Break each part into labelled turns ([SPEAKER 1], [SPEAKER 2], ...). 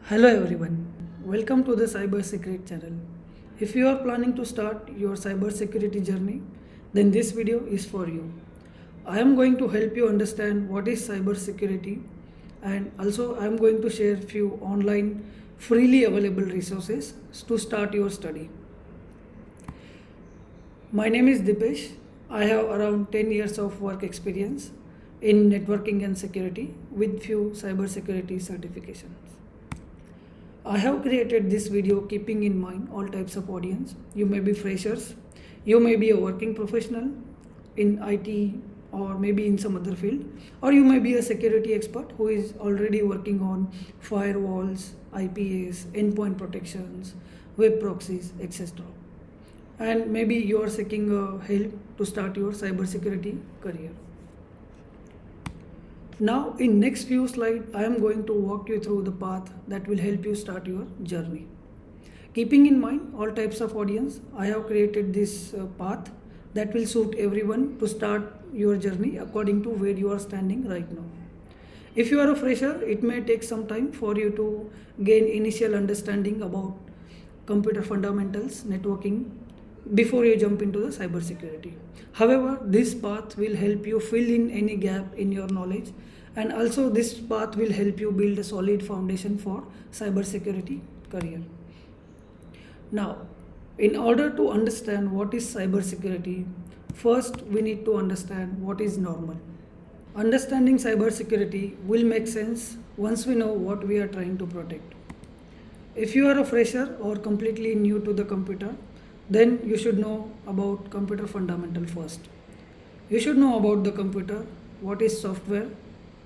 [SPEAKER 1] Hello everyone, welcome to the Cyber Secret channel. If you are planning to start your cyber security journey, then this video is for you. I am going to help you understand what is cyber security, and also I am going to share few online freely available resources to start your study. My name is Dipesh. I have around 10 years of work experience in networking and security with few cyber security certifications. I have created this video keeping in mind all types of audience. You may be freshers, you may be a working professional in IT or maybe in some other field, or you may be a security expert who is already working on firewalls, IPS, endpoint protections, web proxies, etc. And maybe you are seeking help to start your cybersecurity career. Now in next few slides, I am going to walk you through the path that will help you start your journey. Keeping in mind all types of audience, I have created this path that will suit everyone to start your journey according to where you are standing right now. If you are a fresher, it may take some time for you to gain initial understanding about computer fundamentals, networking, before you jump into the cybersecurity. However, this path will help you fill in any gap in your knowledge, and also this path will help you build a solid foundation for cybersecurity career. Now, in order to understand what is cybersecurity, first we need to understand what is normal. Understanding cybersecurity will make sense once we know what we are trying to protect. If you are a fresher or completely new to the computer, then you should know about computer fundamental first. You should know about the computer, what is software,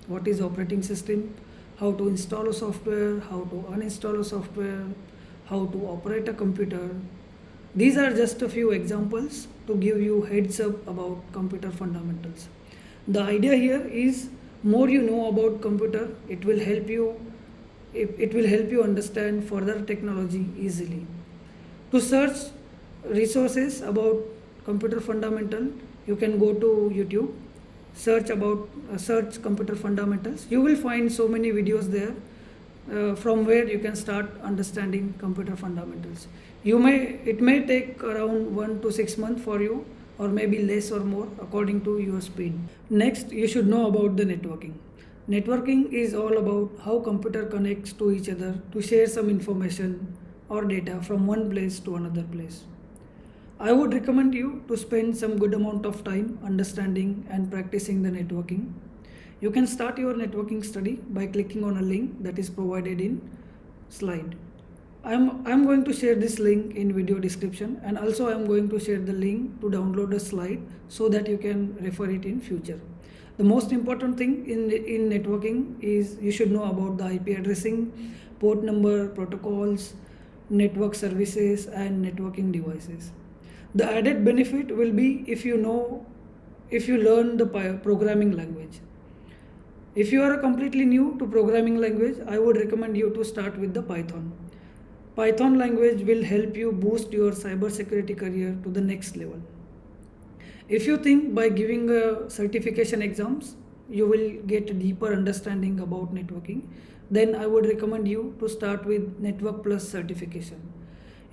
[SPEAKER 1] what is operating system, how to install a software, how to uninstall a software, how to operate a computer. These are just a few examples to give you heads up about computer fundamentals. The idea here is more you know about computer, it will help you understand further technology easily. To search resources about computer fundamental, you can go to YouTube, search computer fundamentals. You will find so many videos there from where you can start understanding computer fundamentals. It may take around 1 to 6 months for you, or maybe less or more according to your speed. Next, you should know about the networking. Networking is all about how computer connects to each other to share some information or data from one place to another place. I would recommend you to spend some good amount of time understanding and practicing the networking. You can start your networking study by clicking on a link that is provided in slide. I'm going to share this link in video description, and also I'm going to share the link to download the slide so that you can refer it in future. The most important thing in networking is you should know about the IP addressing, port number, protocols, network services, and networking devices. The added benefit will be if you learn the programming language. If you are completely new to programming language, I would recommend you to start with the Python. Python language will help you boost your cybersecurity career to the next level. If you think by giving certification exams you will get a deeper understanding about networking, then I would recommend you to start with Network Plus certification.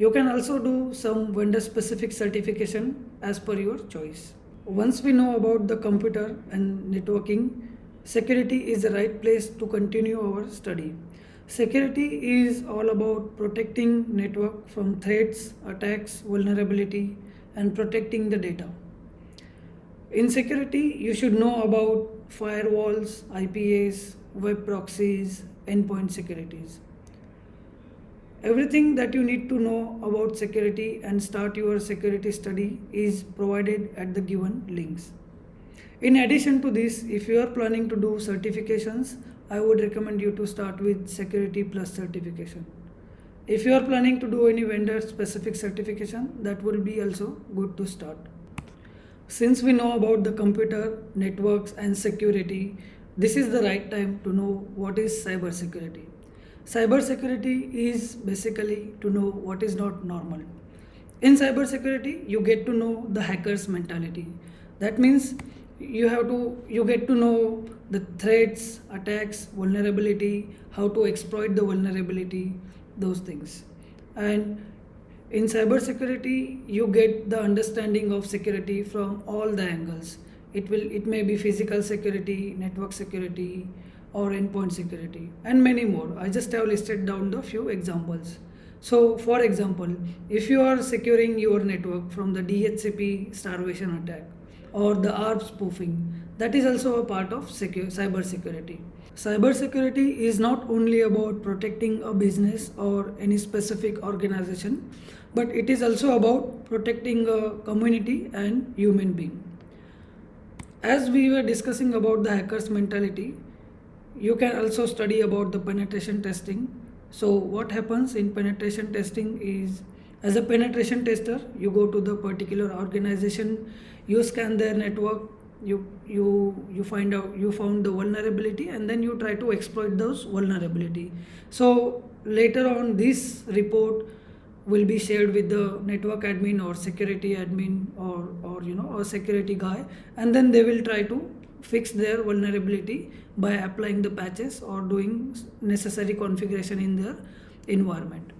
[SPEAKER 1] You can also do some vendor specific certification as per your choice. Once we know about the computer and networking, security is the right place to continue our study. Security is all about protecting network from threats, attacks, vulnerability, and protecting the data. In security, you should know about firewalls, IPS, web proxies, endpoint securities. Everything that you need to know about security and start your security study is provided at the given links. In addition to this, if you are planning to do certifications, I would recommend you to start with Security Plus certification. If you are planning to do any vendor specific certification, that will be also good to start. Since we know about the computer, networks, and security, this is the right time to know what is cybersecurity. Cybersecurity is basically to know what is not normal. In cybersecurity, you get to know the hacker's mentality. That means you get to know the threats, attacks, vulnerability, how to exploit the vulnerability, those things. And in cybersecurity, you get the understanding of security from all the angles. It may be physical security, network security, or endpoint security, and many more. I just have listed down the few examples. So, for example, if you are securing your network from the DHCP starvation attack or the ARP spoofing, that is also a part of cyber security. Cybersecurity is not only about protecting a business or any specific organization, but it is also about protecting a community and human being. As we were discussing about the hacker's mentality, you can also study about the penetration testing. So what happens in penetration testing is, as a penetration tester, you go to the particular organization, you scan their network, you found the vulnerability, and then you try to exploit those vulnerability. So later on, this report will be shared with the network admin or security admin or a security guy, and then they will try to fix their vulnerability by applying the patches or doing necessary configuration in their environment.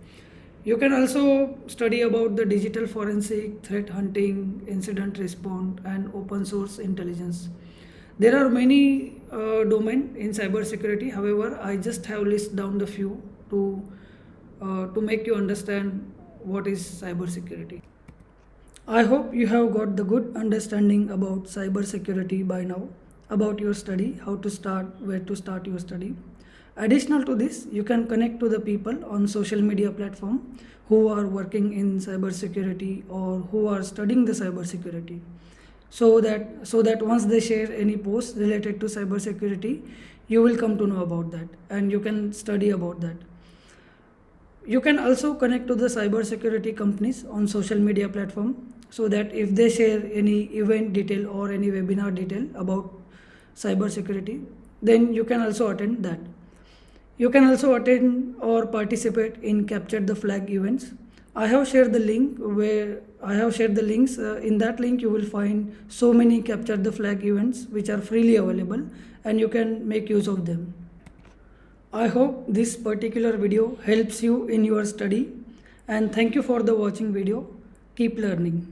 [SPEAKER 1] You can also study about the digital forensic, threat hunting, incident response, and open source intelligence. There are many domains in cybersecurity. However, I just have listed down the few to make you understand what is cybersecurity. I hope you have got the good understanding about cybersecurity by now, about your study, how to start, where to start your study. Additional to this, you can connect to the people on social media platform who are working in cybersecurity or who are studying the cybersecurity, so that once they share any post related to cybersecurity, you will come to know about that and you can study about that. You can also connect to the cybersecurity companies on social media platform, so that if they share any event detail or any webinar detail about cybersecurity, then you can also attend that. You can also attend or participate in capture the flag events. I have shared the link where I have shared the links. In that link, you will find so many capture the flag events which are freely available, and you can make use of them. I hope this particular video helps you in your study, and thank you for the watching video. Keep learning.